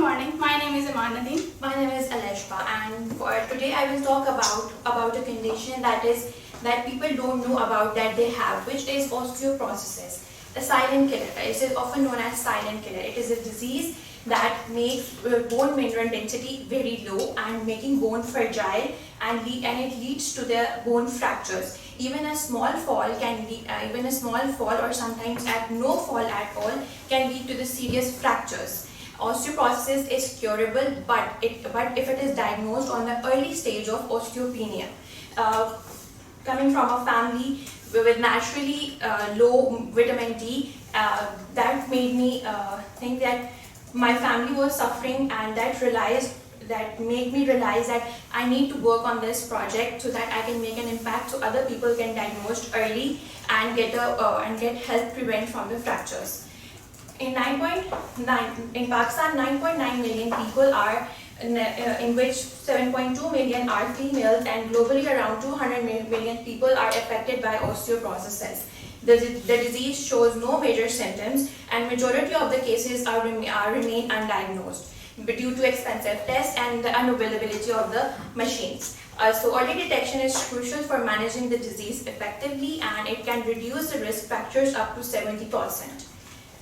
morning. My name is Iman Nadeem. My name is Aleshba, and for today I will talk about a condition that people don't know about that they have, which is osteoporosis, the silent killer. It is often known as silent killer. It is a disease that makes bone mineral density very low and making bone fragile, and it leads to the bone fractures. Even a small fall or sometimes at no fall at all can lead to the serious fractures. Osteoporosis is curable, but if it is diagnosed on the early stage of osteopenia. Coming from a family with naturally low vitamin D, that made me think that my family was suffering, and that made me realize that I need to work on this project so that I can make an impact, so other people can diagnose early and get help prevent from the fractures. In Pakistan, 9.9 million people are, in which 7.2 million are females, and globally around 200 million people are affected by osteoporosis. The disease shows no major symptoms, and majority of the cases remain undiagnosed due to expensive tests and the unavailability of the machines. So early detection is crucial for managing the disease effectively, and it can reduce the risk factors up to 70%.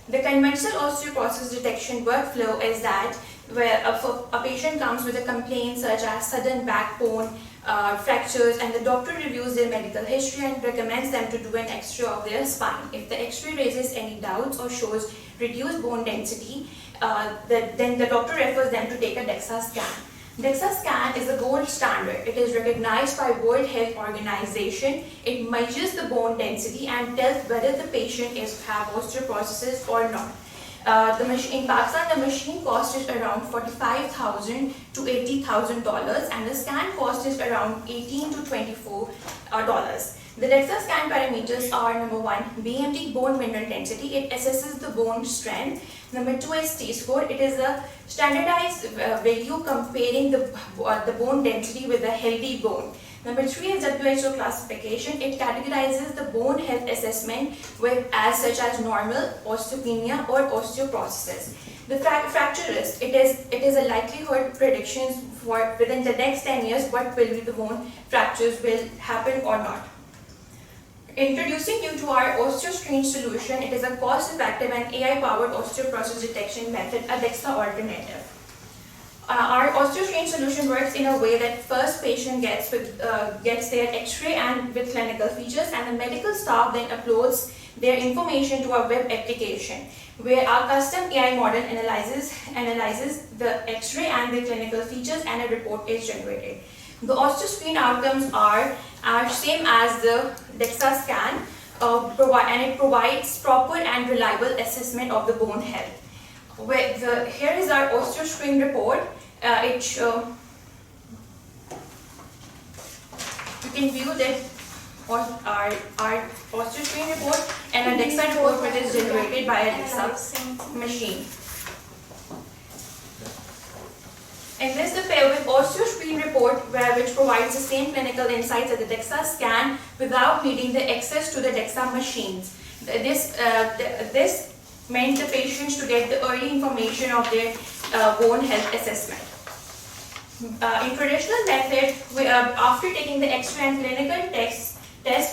The conventional osteoporosis detection workflow is that where a patient comes with a complaint such as sudden backbone fractures, and the doctor reviews their medical history and recommends them to do an X-ray of their spine. If the X-ray raises any doubts or shows reduced bone density, then the doctor refers them to take a DEXA scan. DEXA scan is the gold standard. It is recognized by World Health Organization. It measures the bone density and tells whether the patient have osteoporosis or not. In Pakistan, the machine cost is around $45,000 to $80,000, and the scan cost is around $18 to $24. The DEXA scan parameters are: number 1, BMD, bone mineral density. It assesses the bone strength. Number 2 is T-score. It is a standardized value comparing the bone density with a healthy bone. Number 3 is WHO classification. It categorizes the bone health assessment as such as normal, osteopenia, or osteoporosis. The fracture risk. It is a likelihood predictions for within the next 10 years what will be the bone fractures will happen or not. Introducing you to our OsteoScreen solution. It is a cost-effective and AI-powered osteoporosis detection method, a DEXA alternative. Our OsteoScreen solution works in a way that first patient gets their X-ray and with clinical features, and the medical staff then uploads their information to our web application, where our custom AI model analyzes the X-ray and the clinical features, and a report is generated. The OsteoScreen outcomes are same as the DEXA scan, and it provides proper and reliable assessment of the bone health. Here is our OsteoScreen report. You can view that our OsteoScreen report and a DEXA report, which is generated by a DEXA machine. And this is the pair with OsteoScreen report, which provides the same clinical insights as the DEXA scan without needing the access to the DEXA machines. This meant the patients to get the early information of their bone health assessment. In traditional method, after taking the X-ray and clinical tests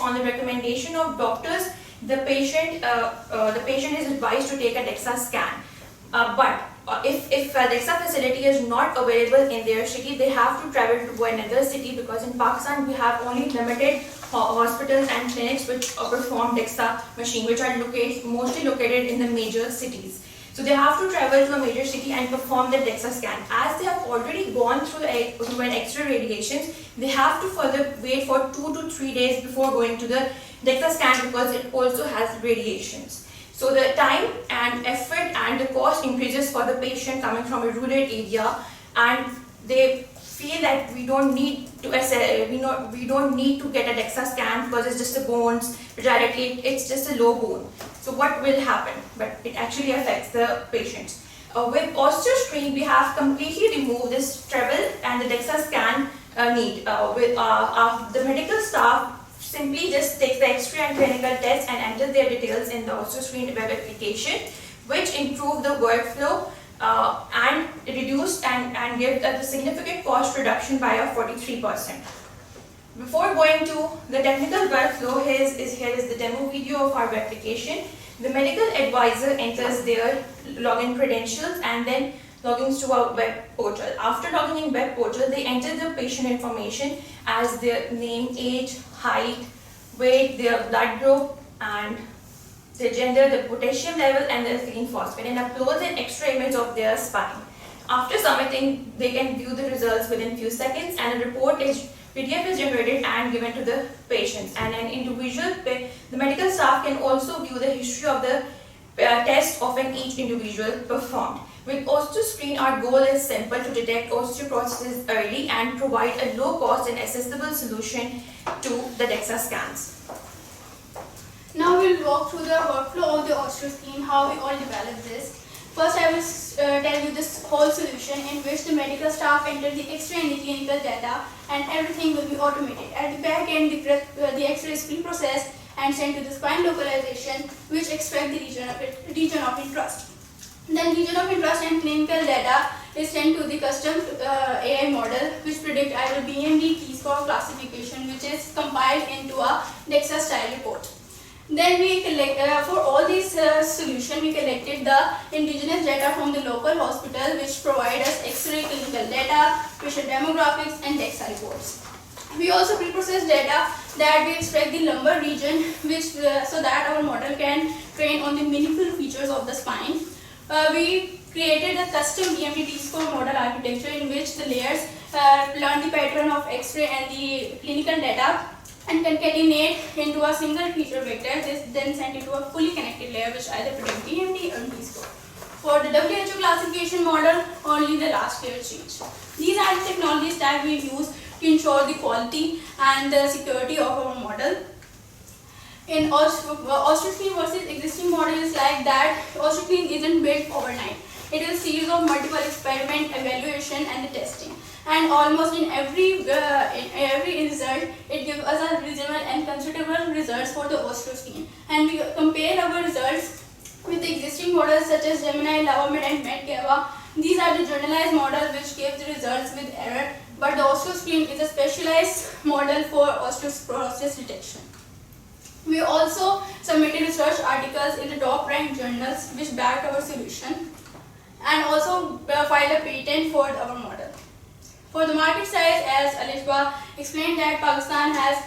on the recommendation of doctors, the patient is advised to take a DEXA scan. But if the DEXA facility is not available in their city, they have to travel to another city, because in Pakistan we have only limited hospitals and clinics which perform DEXA machine, which are mostly located in the major cities. So they have to travel to a major city and perform the DEXA scan. As they have already gone through an X-ray radiations, they have to further wait for 2 to 3 days before going to the DEXA scan, because it also has radiations. So the time and effort and the cost increases for the patient coming from a rural area, and they feel that we don't need to get a DEXA scan because it's just the bones directly, it's just a low bone. So what will happen? But it actually affects the patients. With OsteoScreen, we have completely removed this travel and the DEXA scan need. The medical staff simply just takes the X-ray and clinical tests and enters their details in the OsteoScreen web application, which improve the workflow and reduced and give a significant cost reduction by a 43%. Before going to the technical workflow, here is the demo video of our application. The medical advisor enters their login credentials and then logins to our web portal. After logging in web portal, they enter the patient information as their name, age, height, weight, their blood group, and their gender, the potassium level, and their serum phosphate, and upload an X-ray image of their spine. After submitting, they can view the results within few seconds, and a PDF is generated and given to the patients. And an individual, the medical staff can also view the history of the test of each individual performed. With OsteoScreen, our goal is simple: to detect osteoporosis early and provide a low-cost and accessible solution to the DEXA scans. Now we'll walk through the workflow of the OsteoScreen, how we all developed this. First, I will tell you this whole solution in which the medical staff enter the X-ray and the clinical data, and everything will be automated. At the back end, the X-ray is pre-processed and sent to the spine localization, which extract the region of interest. Then region of interest and clinical data is sent to the custom AI model, which predict either BMD T-score classification, which is compiled into a DEXA style report. Then we collect, for all these solution, we collected the indigenous data from the local hospital, which provide us X-ray, clinical data, patient demographics, and DEXA reports. We also pre-process data that we extract the lumbar region, which so that our model can train on the meaningful features of the spine. We created a custom BMD T-score model architecture in which the layers learn the pattern of X-ray and the clinical data and concatenate into a single feature vector. This then sent into a fully connected layer which either predict BMD or T-score. For the WHO classification model, only the last layer change. These are the technologies that we use to ensure the quality and the security of our model. In OsteoScreen versus existing model is like that OsteoScreen isn't built overnight. It is a series of multiple experiment, evaluation, and the testing. And almost in every result, it gives us a reasonable and considerable results for the OsteoScreen. And we compare our results with the existing models such as Gemini, LavaMed, and MedGava. These are the generalized models which give the results with error, but the OsteoScreen is a specialized model for osteoporosis detection. We also submitted research articles in the top-ranked journals which backed our solution, and also filed a patent for our model. For the market size, as Alishba explained, that Pakistan has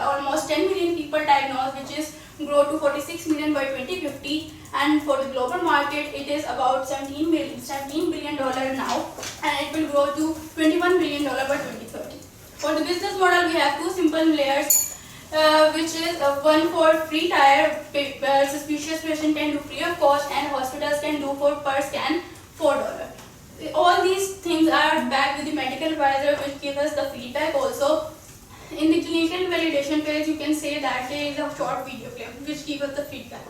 almost 10 million people diagnosed, which is grow to 46 million by 2050, and for the global market, it is about $17 billion now, and it will grow to $21 billion by 2030. For the business model, we have two simple layers, which is one for free tier, suspicious patient can do free of cost, and hospitals can do for per scan $4. All these things are backed with the medical advisor, which gives us the feedback also. In the clinical validation page, you can say that there is a short video clip which gives us the feedback.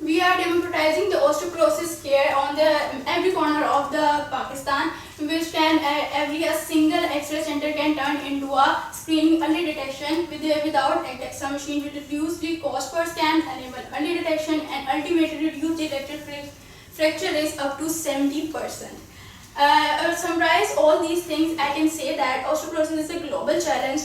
We are democratizing the osteoporosis care on every corner of the Pakistan, which can a single X-ray center can turn into a screening early detection without a DEXA machine, to reduce the cost per scan, enable early detection, and ultimately reduce the electrical fracture risk up to 70%. I will summarize all these things. I can say that osteoporosis is a global challenge,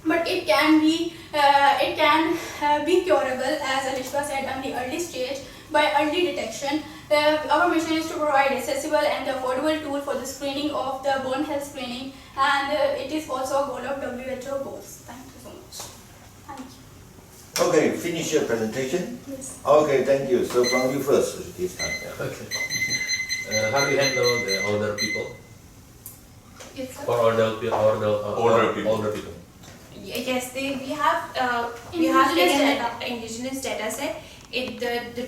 but it can be curable, as Alishba said, on the early stage by early detection. Our mission is to provide accessible and affordable tool for the screening of the bone health screening, and it is also a goal of WHO goals. Thank you so much. Thank you. Okay, finish your presentation. Yes. Okay, thank you. So from you first this time. Yeah. Okay. How do you handle the older people? Yes, sir. For older people. Yes, we have Indigenous taken data. an indigenous data set. The